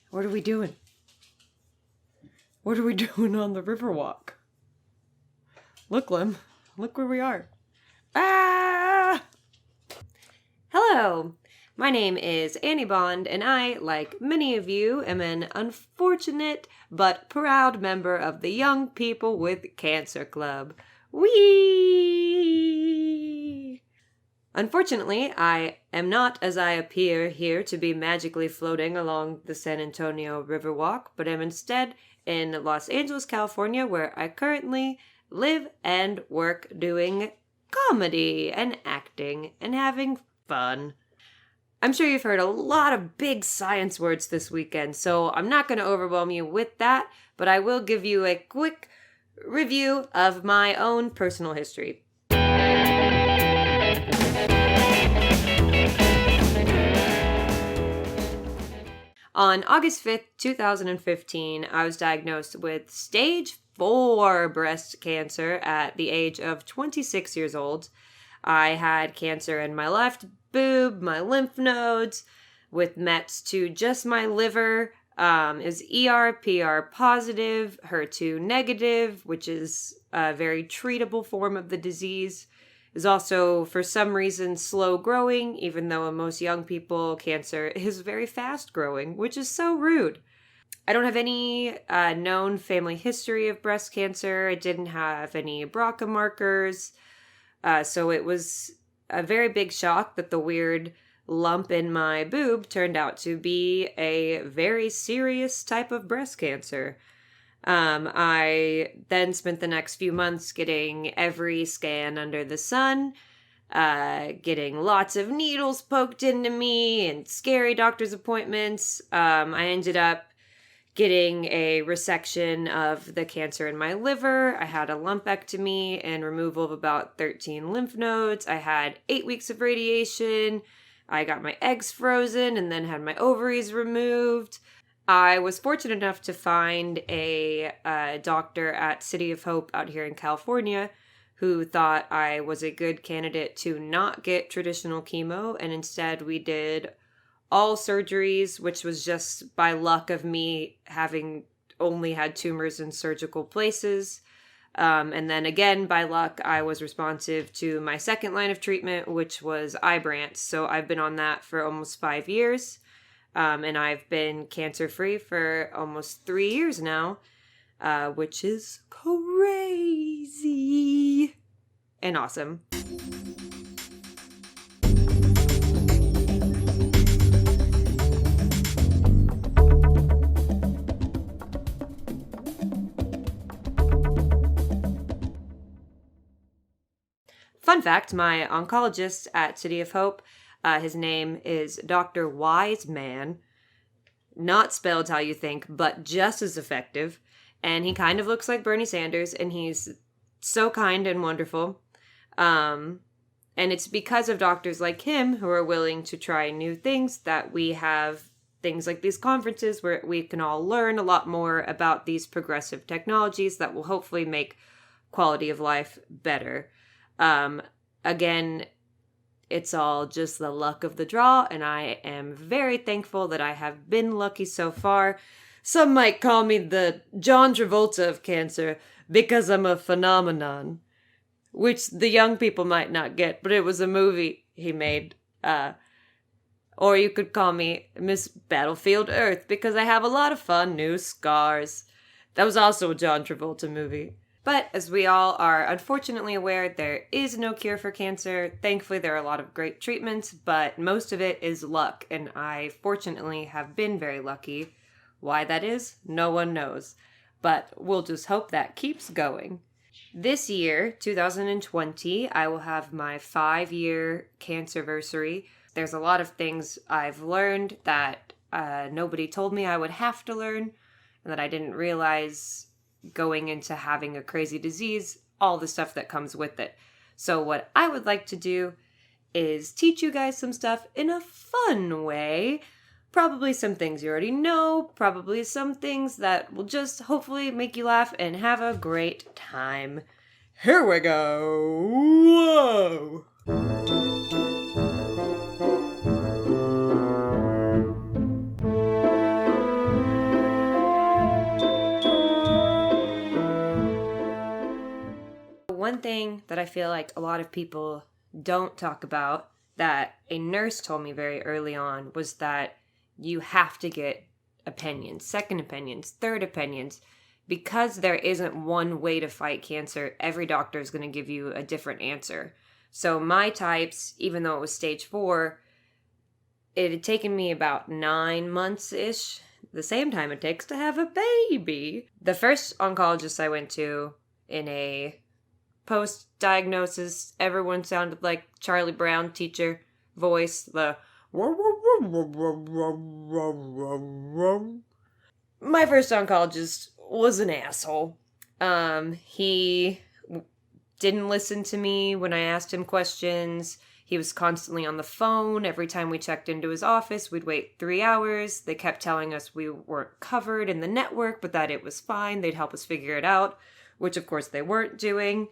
What are we doing? What are we doing on the Riverwalk? Look, Lim. Look where we are. Ah! Hello. My name is Annie Bond, and I, like many of you, am an unfortunate but proud member of the Young People with Cancer Club. Whee! Unfortunately, I am not as I appear here to be magically floating along the San Antonio Riverwalk, but am instead in Los Angeles, California, where I currently live and work doing comedy and acting and having fun. I'm sure you've heard a lot of big science words this weekend, so I'm not going to overwhelm you with that, but I will give you a quick review of my own personal history. On August 5th, 2015, I was diagnosed with stage 4 breast cancer at the age of 26 years old. I had cancer in my left boob, my lymph nodes, with mets to just my liver. Is ER/PR positive, HER2 negative, which is a very treatable form of the disease. Is also, for some reason, slow growing, even though in most young people, cancer is very fast growing, which is so rude. I don't have any known family history of breast cancer. I didn't have any BRCA markers. So it was a very big shock that the weird lump in my boob turned out to be a very serious type of breast cancer. I then spent the next few months getting every scan under the sun, getting lots of needles poked into me and scary doctor's appointments. I ended up getting a resection of the cancer in my liver. I had a lumpectomy and removal of about 13 lymph nodes. I had 8 weeks of radiation. I got my eggs frozen and then had my ovaries removed. I was fortunate enough to find a doctor at City of Hope out here in California who thought I was a good candidate to not get traditional chemo, and instead we did all surgeries, which was just by luck of me having only had tumors in surgical places. And then again, by luck, I was responsive to my second line of treatment, which was Ibrance. So I've been on that for almost 5 years. And I've been cancer-free for almost 3 years now, which is crazy and awesome. Fun fact, my oncologist at City of Hope, his name is Dr. Wiseman. Not spelled how you think, but just as effective. And he kind of looks like Bernie Sanders, and he's so kind and wonderful. And it's because of doctors like him who are willing to try new things that we have things like these conferences where we can all learn a lot more about these progressive technologies that will hopefully make quality of life better. Again, it's all just the luck of the draw, and I am very thankful that I have been lucky so far. Some might call me the John Travolta of cancer because I'm a phenomenon, which the young people might not get, but it was a movie he made. Or you could call me Miss Battlefield Earth because I have a lot of fun new scars. That was also a John Travolta movie. But as we all are unfortunately aware, there is no cure for cancer. Thankfully, there are a lot of great treatments, but most of it is luck, and I fortunately have been very lucky. Why that is, no one knows. But we'll just hope that keeps going. This year, 2020, I will have my 5-year cancerversary. There's a lot of things I've learned that nobody told me I would have to learn, and that I didn't realize going into having a crazy disease, all the stuff that comes with it. So what I would like to do is teach you guys some stuff in a fun way. Probably some things you already know, probably some things that will just hopefully make you laugh and have a great time. Here we go! Whoa! one thing that I feel like a lot of people don't talk about that a nurse told me very early on was that you have to get opinions, second opinions, third opinions. Because there isn't one way to fight cancer, every doctor is going to give you a different answer. So my types, even though it was stage 4, it had taken me about 9 months-ish, the same time it takes to have a baby. The first oncologist I went to in a post-diagnosis, everyone sounded like Charlie Brown teacher voice, the my first oncologist was an asshole. He didn't listen to me when I asked him questions. He was constantly on the phone. Every time we checked into his office, we'd wait 3 hours. They kept telling us we weren't covered in the network, but that it was fine. They'd help us figure it out, which of course they weren't doing.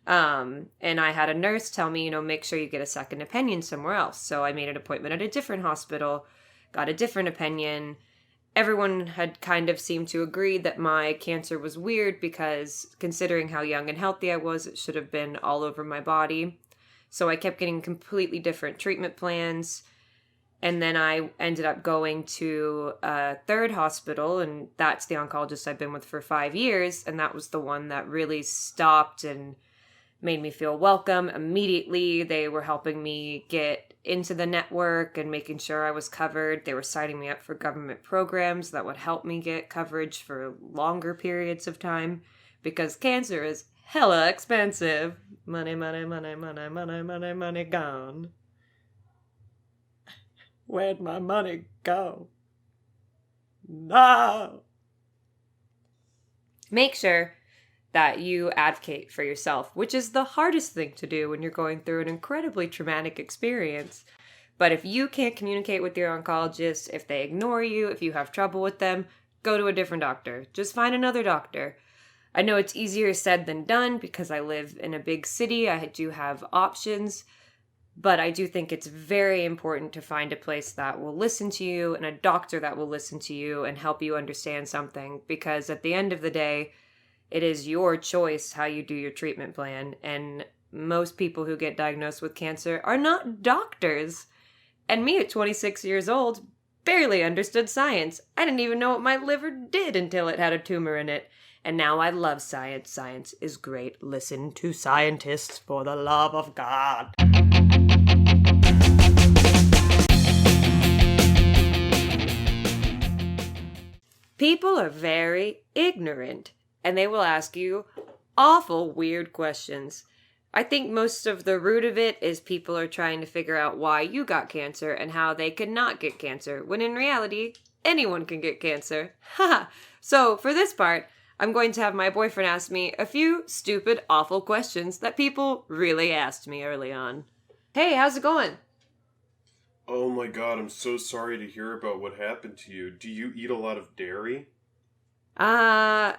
And I had a nurse tell me, make sure you get a second opinion somewhere else. So I made an appointment at a different hospital, got a different opinion. Everyone had kind of seemed to agree that my cancer was weird because considering how young and healthy I was, it should have been all over my body. So I kept getting completely different treatment plans. And then I ended up going to a third hospital, and that's the oncologist I've been with for 5 years. And that was the one that really stopped and made me feel welcome immediately. They were helping me get into the network and making sure I was covered. They were signing me up for government programs that would help me get coverage for longer periods of time because cancer is hella expensive. Money, money, money, money, money, money, money gone. Where'd my money go? No! Make sure that you advocate for yourself, which is the hardest thing to do when you're going through an incredibly traumatic experience. But if you can't communicate with your oncologist, if they ignore you, if you have trouble with them, go to a different doctor. Just find another doctor. I know it's easier said than done because I live in a big city. I do have options, but I do think it's very important to find a place that will listen to you and a doctor that will listen to you and help you understand something, because at the end of the day, it is your choice how you do your treatment plan, and most people who get diagnosed with cancer are not doctors. And me at 26 years old barely understood science. I didn't even know what my liver did until it had a tumor in it. And now I love science. Science is great. Listen to scientists for the love of God. People are very ignorant, and they will ask you awful weird questions. I think most of the root of it is people are trying to figure out why you got cancer and how they could not get cancer, when in reality, anyone can get cancer. Haha. So for this part, I'm going to have my boyfriend ask me a few stupid, awful questions that people really asked me early on. Hey, how's it going? Oh my god, I'm so sorry to hear about what happened to you. Do you eat a lot of dairy? Yeah,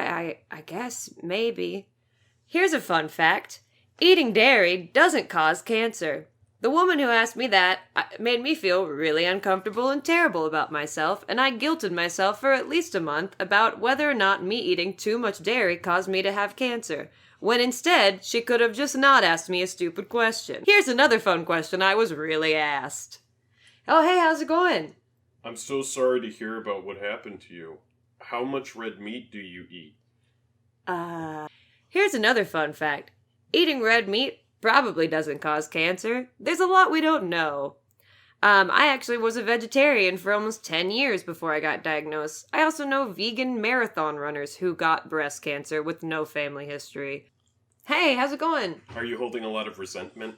I guess, maybe. Here's a fun fact. Eating dairy doesn't cause cancer. The woman who asked me that made me feel really uncomfortable and terrible about myself, and I guilted myself for at least a month about whether or not me eating too much dairy caused me to have cancer, when instead she could have just not asked me a stupid question. Here's another fun question I was really asked. Oh, hey, how's it going? I'm so sorry to hear about what happened to you. How much red meat do you eat? Here's another fun fact. Eating red meat probably doesn't cause cancer. There's a lot we don't know. I actually was a vegetarian for almost 10 years before I got diagnosed. I also know vegan marathon runners who got breast cancer with no family history. Hey, how's it going? Are you holding a lot of resentment?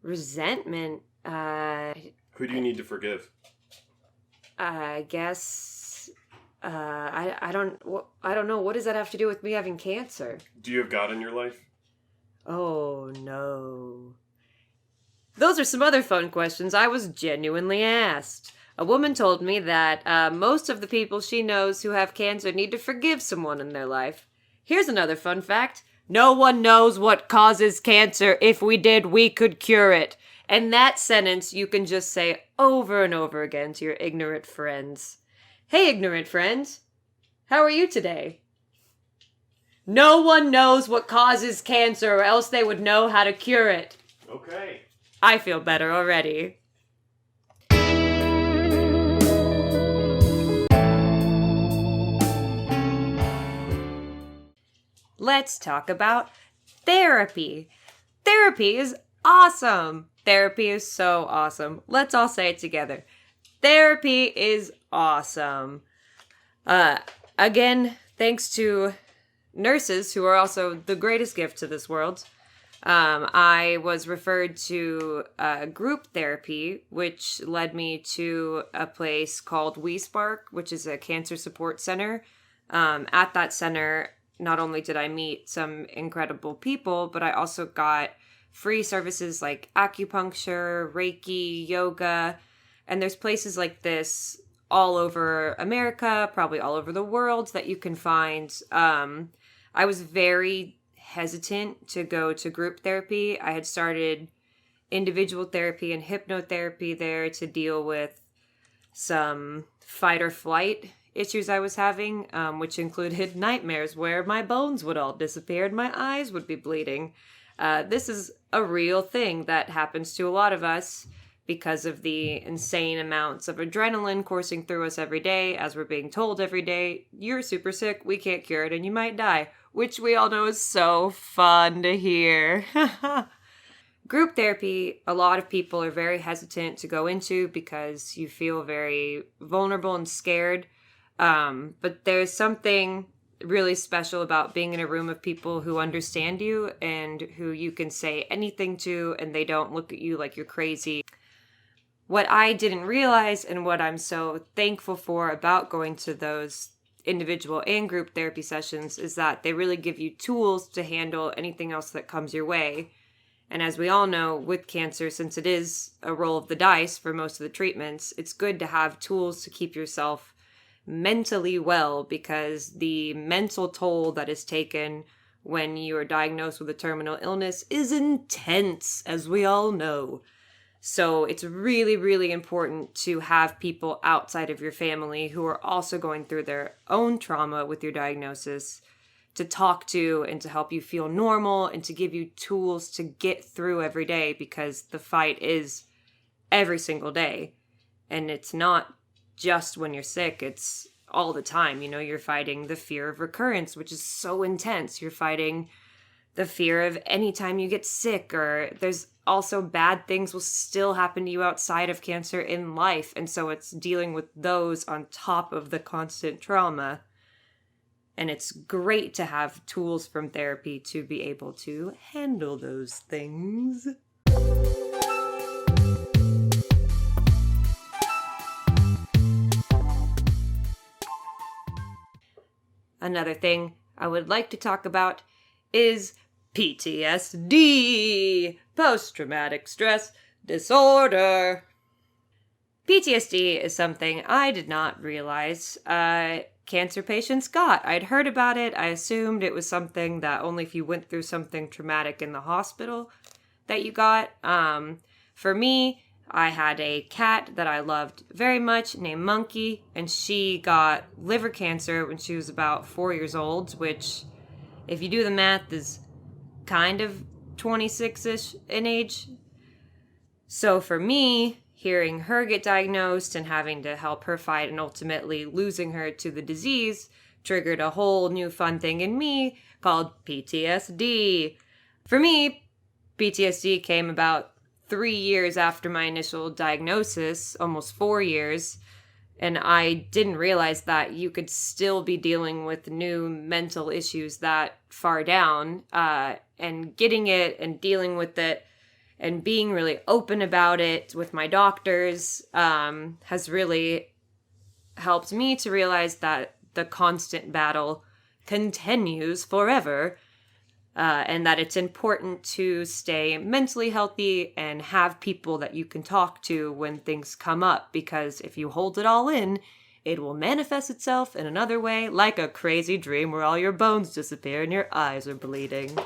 Resentment? Who do you need to forgive? I guess... I don't know. What does that have to do with me having cancer? Do you have God in your life? Oh, no. Those are some other fun questions I was genuinely asked. A woman told me that most of the people she knows who have cancer need to forgive someone in their life. Here's another fun fact. No one knows what causes cancer. If we did, we could cure it. And that sentence you can just say over and over again to your ignorant friends. Hey, ignorant friends. How are you today? No one knows what causes cancer, or else they would know how to cure it. Okay. I feel better already. Let's talk about therapy. Therapy is awesome. Therapy is so awesome. Let's all say it together. Therapy is awesome. Again, thanks to nurses who are also the greatest gift to this world. I was referred to group therapy, which led me to a place called WeSpark, which is a cancer support center. At that center, not only did I meet some incredible people, but I also got free services like acupuncture, Reiki, yoga, and there's places like this all over America, probably all over the world that you can find. I was very hesitant to go to group therapy. I had started individual therapy and hypnotherapy there to deal with some fight or flight issues I was having, which included nightmares where my bones would all disappear and my eyes would be bleeding. This is a real thing that happens to a lot of us because of the insane amounts of adrenaline coursing through us every day, as we're being told every day, you're super sick, we can't cure it, and you might die, which we all know is so fun to hear. Group therapy, a lot of people are very hesitant to go into because you feel very vulnerable and scared. But there's something really special about being in a room of people who understand you and who you can say anything to and they don't look at you like you're crazy. What I didn't realize and what I'm so thankful for about going to those individual and group therapy sessions is that they really give you tools to handle anything else that comes your way. And as we all know, with cancer, since it is a roll of the dice for most of the treatments, it's good to have tools to keep yourself mentally well, because the mental toll that is taken when you are diagnosed with a terminal illness is intense, as we all know. So it's really, really important to have people outside of your family who are also going through their own trauma with your diagnosis to talk to and to help you feel normal and to give you tools to get through every day, because the fight is every single day. And it's not just when you're sick, it's all the time. You know, you're fighting the fear of recurrence, which is so intense. You're fighting the fear of any time you get sick, or there's also bad things will still happen to you outside of cancer in life. And so it's dealing with those on top of the constant trauma. And it's great to have tools from therapy to be able to handle those things. Another thing I would like to talk about is PTSD, post-traumatic stress disorder. PTSD is something I did not realize cancer patients got. I'd heard about it. I assumed it was something that only if you went through something traumatic in the hospital that you got. For me, I had a cat that I loved very much named Monkey, and she got liver cancer when she was about 4 years old, which, if you do the math, is kind of 26-ish in age. So for me, hearing her get diagnosed and having to help her fight and ultimately losing her to the disease triggered a whole new fun thing in me called PTSD. For me, PTSD came about 3 years after my initial diagnosis, almost 4 years, and I didn't realize that you could still be dealing with new mental issues that far down, and getting it and dealing with it and being really open about it with my doctors has really helped me to realize that the constant battle continues forever, and that it's important to stay mentally healthy and have people that you can talk to when things come up, because if you hold it all in, it will manifest itself in another way, like a crazy dream where all your bones disappear and your eyes are bleeding.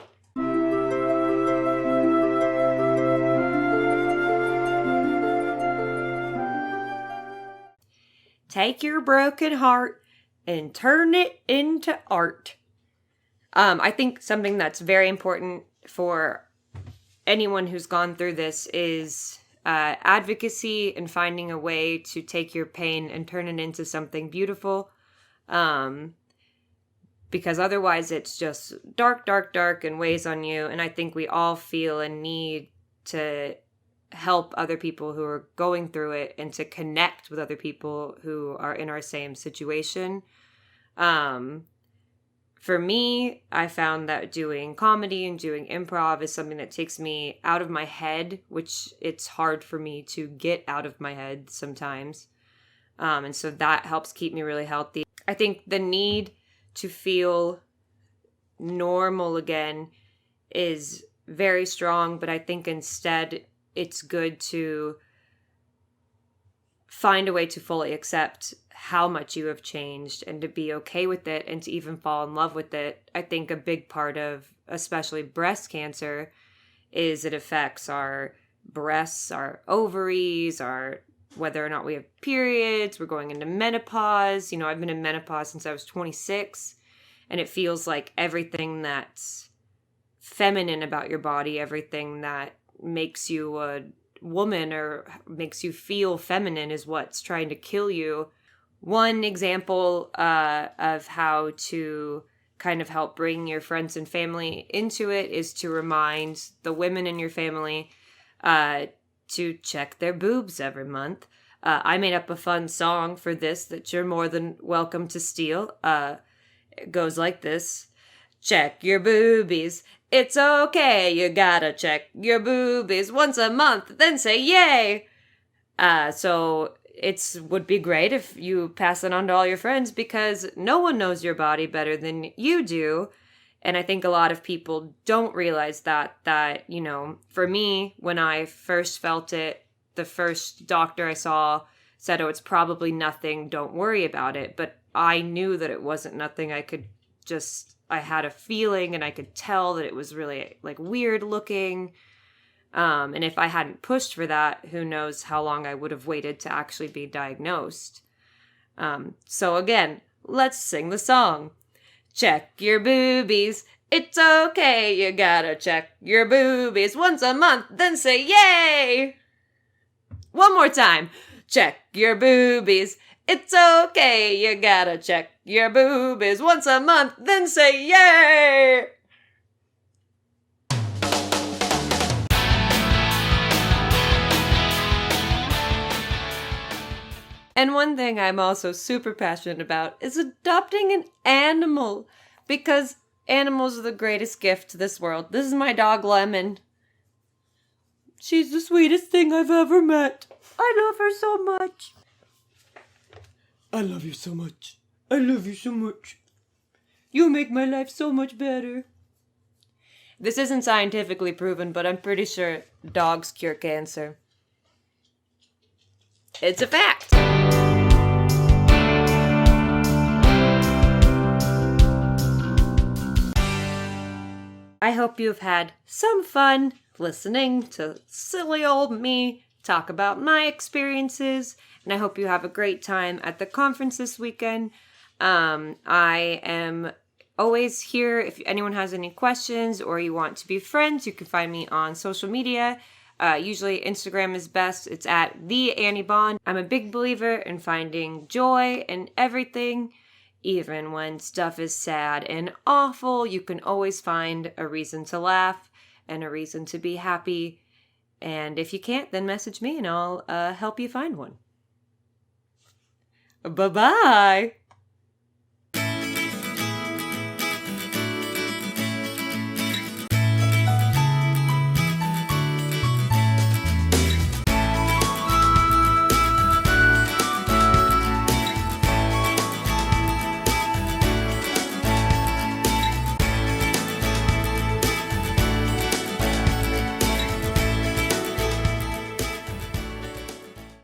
Take your broken heart and turn it into art. I think something that's very important for anyone who's gone through this is advocacy and finding a way to take your pain and turn it into something beautiful. Because otherwise it's just dark, dark, dark and weighs on you. And I think we all feel a need to help other people who are going through it and to connect with other people who are in our same situation. For me, I found that doing comedy and doing improv is something that takes me out of my head, which it's hard for me to get out of my head sometimes. And so that helps keep me really healthy. I think the need to feel normal again is very strong, but I think instead it's good to find a way to fully accept how much you have changed and to be okay with it and to even fall in love with it. I think a big part of especially breast cancer is it affects our breasts, our ovaries, our whether or not we have periods, we're going into menopause. You know, I've been in menopause since I was 26, and it feels like everything that's feminine about your body, everything that makes you a woman or makes you feel feminine is what's trying to kill you. One example of how to kind of help bring your friends and family into it is to remind the women in your family to check their boobs every month. I made up a fun song for this that you're more than welcome to steal. It goes like this. Check your boobies. It's okay. You gotta check your boobies once a month, then say yay. So it would be great if you pass it on to all your friends because no one knows your body better than you do. And I think a lot of people don't realize that, you know, for me, when I first felt it, the first doctor I saw said, oh, it's probably nothing. Don't worry about it. But I knew that it wasn't nothing. I had a feeling and I could tell that it was really like weird looking. And if I hadn't pushed for that, who knows how long I would have waited to actually be diagnosed. So again, let's sing the song. Check your boobies. It's okay. You gotta check your boobies once a month, then say yay. One more time. Check your boobies. It's okay. You gotta check your boobies once a month, then say yay. And one thing I'm also super passionate about is adopting an animal, because animals are the greatest gift to this world. This is my dog, Lemon. She's the sweetest thing I've ever met. I love her so much. I love you so much. I love you so much. You make my life so much better. This isn't scientifically proven, but I'm pretty sure dogs cure cancer. It's a fact. I hope you've had some fun listening to silly old me talk about my experiences, and I hope you have a great time at the conference this weekend. I am always here if anyone has any questions or you want to be friends. You can find me on social media. Usually Instagram is best. It's at the Annie Bond. I'm a big believer in finding joy in everything. Even when stuff is sad and awful, you can always find a reason to laugh and a reason to be happy. And if you can't, then message me and I'll help you find one. Bye-bye.